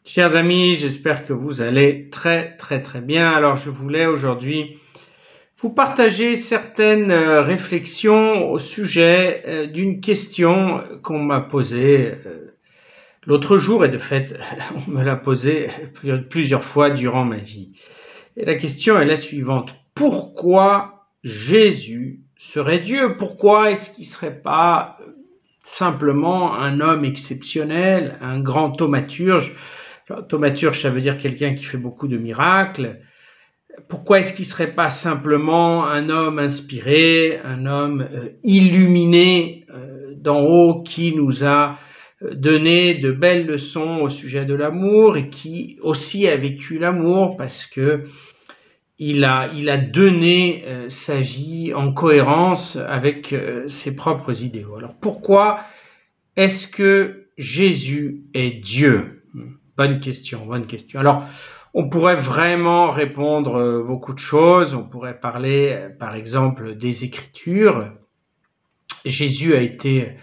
Chers amis, j'espère que vous allez très bien. Alors je voulais aujourd'hui vous partager certaines réflexions au sujet d'une question qu'on m'a posée l'autre jour, et de fait on me l'a posée plusieurs fois durant ma vie. Et la question est la suivante: pourquoi Jésus serait Dieu? Pourquoi est-ce qu'il ne serait pas simplement un homme exceptionnel, un grand thaumaturge? Thaumaturge, ça veut dire quelqu'un qui fait beaucoup de miracles. Pourquoi est-ce qu'il ne serait pas simplement un homme inspiré, un homme illuminé d'en haut, qui nous a donné de belles leçons au sujet de l'amour et qui aussi a vécu l'amour parce que il a donné sa vie en cohérence avec ses propres idéaux. Alors pourquoi est-ce que Jésus est Dieu? Bonne question. Alors, on pourrait vraiment répondre beaucoup de choses. On pourrait parler, par exemple, des Écritures. Jésus a été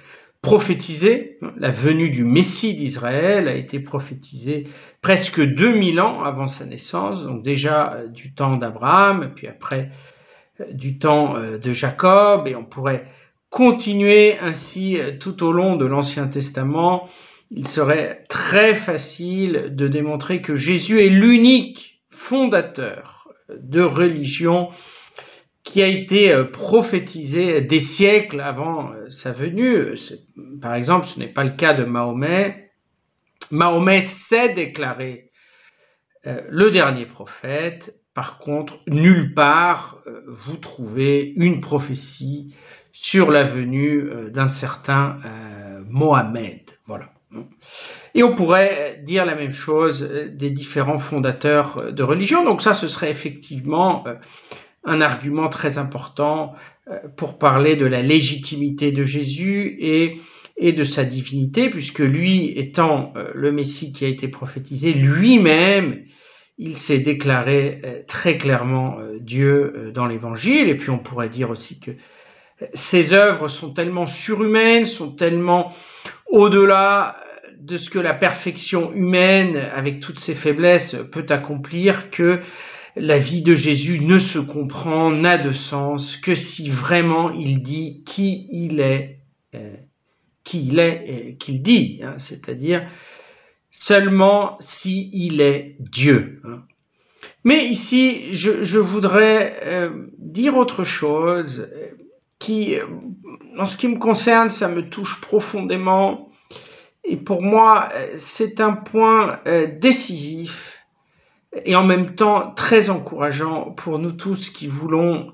prophétisé. La venue du Messie d'Israël a été prophétisée presque 2000 ans avant sa naissance. Donc déjà du temps d'Abraham, puis après du temps de Jacob. Et on pourrait continuer ainsi tout au long de l'Ancien Testament. Il serait très facile de démontrer que Jésus est l'unique fondateur de religion qui a été prophétisé des siècles avant sa venue. Par exemple, ce n'est pas le cas de Mahomet. Mahomet s'est déclaré le dernier prophète. Par contre, nulle part vous trouvez une prophétie sur la venue d'un certain Mohammed. Voilà. Et on pourrait dire la même chose des différents fondateurs de religion. Donc ça, ce serait effectivement un argument très important pour parler de la légitimité de Jésus et de sa divinité, puisque lui, étant le Messie qui a été prophétisé, lui-même, il s'est déclaré très clairement Dieu dans l'Évangile. Et puis on pourrait dire aussi que ses œuvres sont tellement surhumaines, sont tellement au-delà de ce que la perfection humaine, avec toutes ses faiblesses, peut accomplir, que la vie de Jésus ne se comprend, n'a de sens, que si vraiment il dit qui il est et qu'il dit, c'est-à-dire seulement si il est Dieu. Mais ici, je voudrais dire autre chose qui, en ce qui me concerne, ça me touche profondément. Et pour moi, c'est un point décisif et en même temps très encourageant pour nous tous qui voulons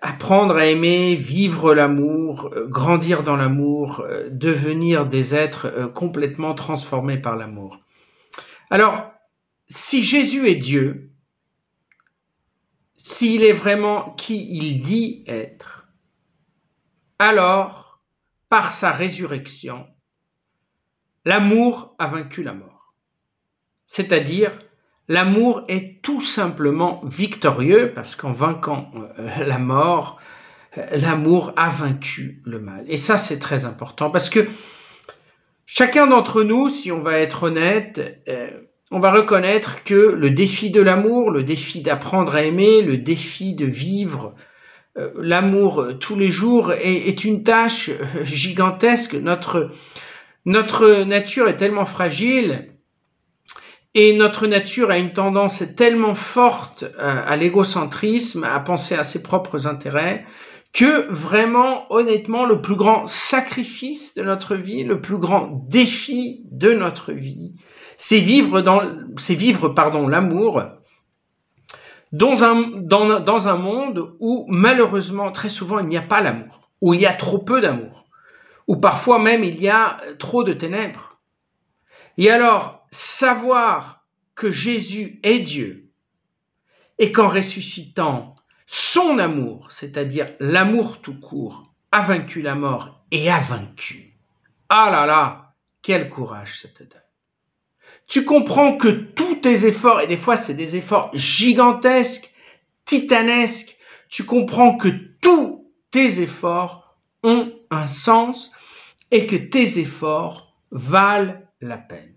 apprendre à aimer, vivre l'amour, grandir dans l'amour, devenir des êtres complètement transformés par l'amour. Alors, si Jésus est Dieu, s'il est vraiment qui il dit être, alors, par sa résurrection, l'amour a vaincu la mort. C'est-à-dire, l'amour est tout simplement victorieux parce qu'en vainquant la mort, l'amour a vaincu le mal. Et ça, c'est très important parce que chacun d'entre nous, si on va être honnête, on va reconnaître que le défi de l'amour, le défi d'apprendre à aimer, le défi de vivre l'amour tous les jours est une tâche gigantesque. Notre nature est tellement fragile et notre nature a une tendance tellement forte à l'égocentrisme, à penser à ses propres intérêts, que vraiment, honnêtement, le plus grand sacrifice de notre vie, le plus grand défi de notre vie, c'est vivre l'amour dans un monde où malheureusement, très souvent, il n'y a pas l'amour, où il y a trop peu d'amour, où parfois même il y a trop de ténèbres. Et alors, savoir que Jésus est Dieu et qu'en ressuscitant, son amour, c'est-à-dire l'amour tout court, a vaincu la mort et a vaincu. Ah là là, quel courage ça te donne. Tu comprends que tous tes efforts, et des fois c'est des efforts gigantesques, titanesques, tu comprends que tous tes efforts ont un sens et que tes efforts valent la peine.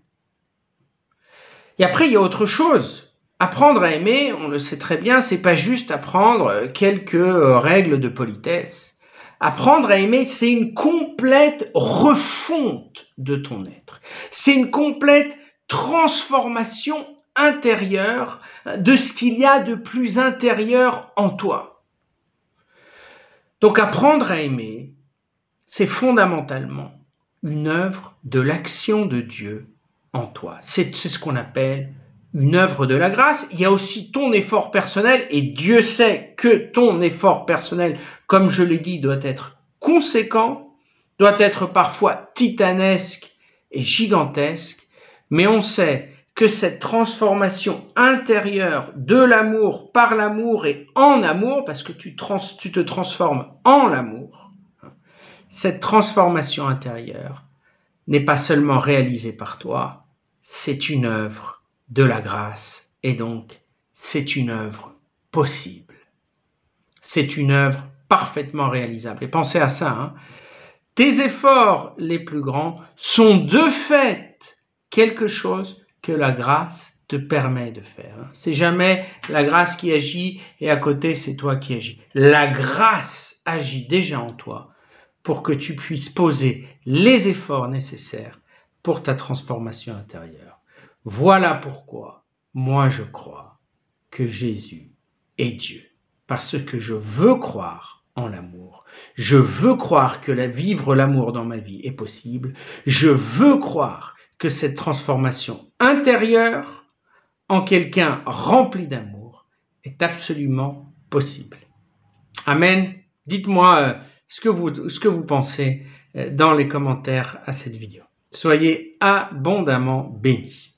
Et après, il y a autre chose. Apprendre à aimer, on le sait très bien, c'est pas juste apprendre quelques règles de politesse. Apprendre à aimer, c'est une complète refonte de ton être. C'est une complète transformation intérieure de ce qu'il y a de plus intérieur en toi. Donc apprendre à aimer, c'est fondamentalement une œuvre de l'action de Dieu en toi. C'est ce qu'on appelle une œuvre de la grâce. Il y a aussi ton effort personnel, et Dieu sait que ton effort personnel, comme je l'ai dit, doit être conséquent, doit être parfois titanesque et gigantesque, mais on sait que cette transformation intérieure de l'amour par l'amour et en amour, parce que tu te transformes en l'amour, cette transformation intérieure n'est pas seulement réalisée par toi, c'est une œuvre de la grâce, et donc c'est une œuvre possible. C'est une œuvre parfaitement réalisable. Et pensez à ça, hein. Tes efforts les plus grands sont de fait quelque chose que la grâce te permet de faire. C'est jamais la grâce qui agit et à côté c'est toi qui agis. La grâce agit déjà en toi pour que tu puisses poser les efforts nécessaires pour ta transformation intérieure. Voilà pourquoi moi je crois que Jésus est Dieu. Parce que je veux croire en l'amour. Je veux croire que vivre l'amour dans ma vie est possible. Je veux croire que cette transformation intérieure en quelqu'un rempli d'amour est absolument possible. Amen. Dites-moi ce que vous pensez dans les commentaires à cette vidéo. Soyez abondamment bénis.